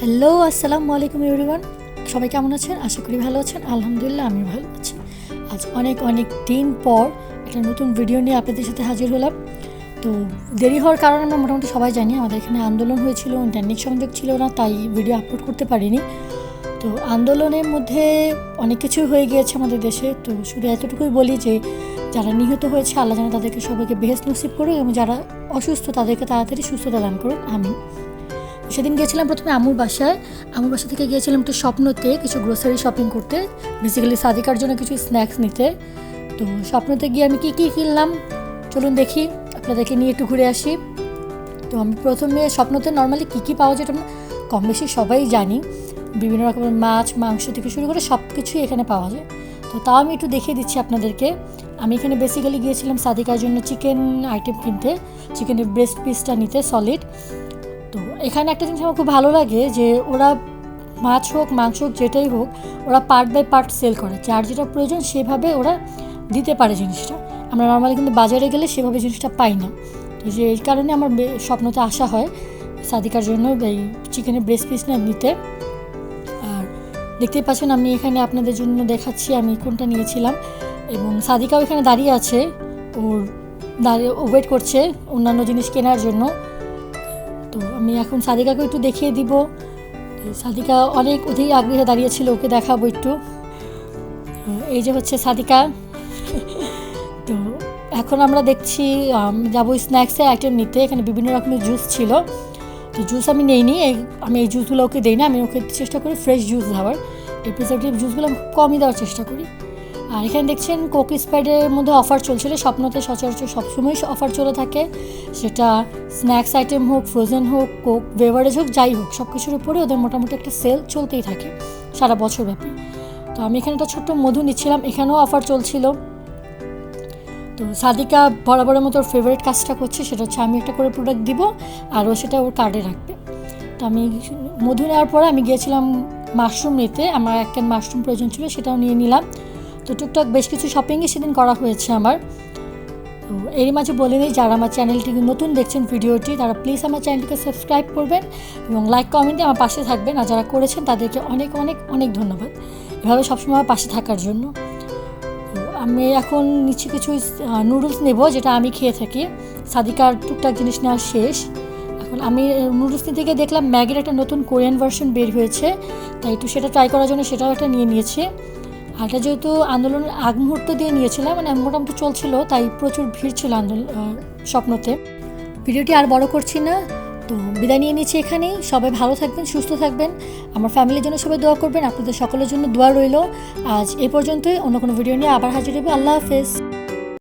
Hello, আসসালামু আলাইকুম everyone. সবাই কেমন আছেন? আশা করি ভালো আছেন। আলহামদুলিল্লাহ আমি ভালো আছি। আজ অনেক দিন পর একটা নতুন ভিডিও নিয়ে আপনাদের সাথে হাজির হলাম। তো দেরি হওয়ার কারণে আমরা মোটামুটি সবাই জানি, আমাদের এখানে আন্দোলন হয়েছিল, ইন্টারনেট সংযোগ ছিল না, তাই ভিডিও আপলোড করতে পারিনি। তো আন্দোলনের মধ্যে অনেক কিছু হয়ে গিয়েছে আমাদের দেশে। তো শুধু এতটুকুই বলি যে যারা নিহত হয়েছে আল্লাহ যেন তাদেরকে সবাইকে বেহেশত নসিব করুন, এবং যারা অসুস্থ তাদেরকে তাড়াতাড়ি সুস্থতা দান করুন, আমিন। সেদিন গিয়েছিলাম প্রথমে আম্মুর বাসা থেকে গিয়েছিলাম একটু স্বপ্নতে কিছু গ্রোসারি শপিং করতে, বেসিক্যালি সাদিকার জন্য কিছু স্ন্যাক্স নিতে। তো স্বপ্নতে গিয়ে আমি কী কিনলাম চলুন দেখি, আপনাদেরকে নিয়ে একটু ঘুরে আসি। তো আমি প্রথমে স্বপ্নতে নর্মালি কী পাওয়া যায় আমরা কম বেশি সবাই জানি, বিভিন্ন রকমের মাছ মাংস থেকে শুরু করে সব কিছুই এখানে পাওয়া যায়। তো তাও আমি একটু দেখিয়ে দিচ্ছি আপনাদেরকে। আমি এখানে বেসিক্যালি গিয়েছিলাম সাদিকার জন্য চিকেন আইটেম কিনতে, চিকেনের ব্রেস্ট পিসটা নিতে সলিড। তো এখানে একটা জিনিস আমার খুব ভালো লাগে যে ওরা মাছ হোক মাংস হোক যেটাই হোক, ওরা পার্ট বাই পার্ট সেল করে, যার যেটা প্রয়োজন সেভাবে ওরা দিতে পারে জিনিসটা। আমরা নর্মালি কিন্তু বাজারে গেলে সেভাবে জিনিসটা পাই না। তো যে এই কারণে আমার স্বপ্নতে আসা হয় সাদিকার জন্য এই চিকেনের ব্রেস্ট পিস নিতে। আর দেখতেই পাচ্ছেন আমি এখানে আপনাদের জন্য দেখাচ্ছি আমি কোনটা নিয়েছিলাম, এবং সাদিকাও এখানে দাঁড়িয়ে আছে, ও ওয়েট করছে অন্যান্য জিনিস কেনার জন্য। তো আমি এখন সাদিকাকে একটু দেখিয়ে দিব। সাদিকা অনেক অধিক আগ্রহে দাঁড়িয়েছিল, ওকে দেখাবো একটু। এই যে হচ্ছে সাদিকা। তো এখন আমরা দেখছি যাবো স্ন্যাক্সের আইটেম নিতে। এখানে বিভিন্ন রকমের জুস ছিল, তো জুস আমি নেইনি, আমি এই জুসগুলো ওকে দিই না, আমি ওকে চেষ্টা করি ফ্রেশ জুস দেওয়ার। এই প্রিজার্ভেটিভ জুসগুলো আমি খুব কমই দেওয়ার চেষ্টা করি। আর এখানে দেখছেন কোক স্প্রাইটের মধ্যে অফার চলছিল, স্বপ্নতে সচরাচর সবসময় অফার চলে থাকে, সেটা স্ন্যাক্স আইটেম হোক, ফ্রোজেন হোক, কোক বেভারেজ হোক, যাই হোক সব কিছুর উপরে ওদের মোটামুটি একটা সেল চলতেই থাকে সারা বছর ব্যাপী। তো আমি এখানে একটা ছোট্ট মধু নিচ্ছিলাম, এখানেও অফার চলছিল। তো সাদিকা বরাবরের মতো ওর ফেভারিট কাজটা করছে, সেটা হচ্ছে আমি একটা করে প্রোডাক্ট দিব আর ও সেটা ওর কার্ডে রাখবে। তো আমি মধু নেওয়ার পরে আমি গিয়েছিলাম মাশরুম নিতে, আমার এক ক্যান মাশরুম প্রয়োজন ছিল, সেটাও নিয়ে নিলাম। তো টুকটাক বেশ কিছু শপিংই সেদিন করা হয়েছে আমার। তো এরই মাঝে বলে নিই, যারা আমার চ্যানেলটিকে নতুন দেখছেন ভিডিওটি, তারা প্লিজ আমার চ্যানেলটিকে সাবস্ক্রাইব করবেন এবং লাইক কমেন্টে আমার পাশে থাকবেন। আর যারা করেছেন তাদেরকে অনেক ধন্যবাদ এভাবে সবসময় আমার পাশে থাকার জন্য। তো আমি এখন নিচ্ছি কিছু নুডলস নেব, যেটা আমি খেয়ে থাকি। সাদিকার টুকটাক জিনিস নেওয়া শেষ। এখন আমি নুডলস নিতে গিয়ে দেখলাম ম্যাগির একটা নতুন কোরিয়ান ভার্সন বের হয়েছে, তাই একটু সেটা ট্রাই করার জন্য সেটাও একটা নিয়ে নিয়েছি। আর এটা যেহেতু আন্দোলনের আগ মুহূর্ত দিয়ে নিয়েছিলাম, মানে মোটামুটি চলছিল, তাই প্রচুর ভিড় ছিল স্বপ্নতে। ভিডিওটি আর বড় করছি না, তো বিদায় নিয়ে নিচ্ছি এখানেই। সবাই ভালো থাকবেন, সুস্থ থাকবেন, আমার ফ্যামিলির জন্য সবাই দোয়া করবেন, আপনাদের সকলের জন্য দোয়া রইল। আজ এই পর্যন্তই, অন্য কোনো ভিডিও নিয়ে আবার হাজির হবে। আল্লাহ হাফেজ।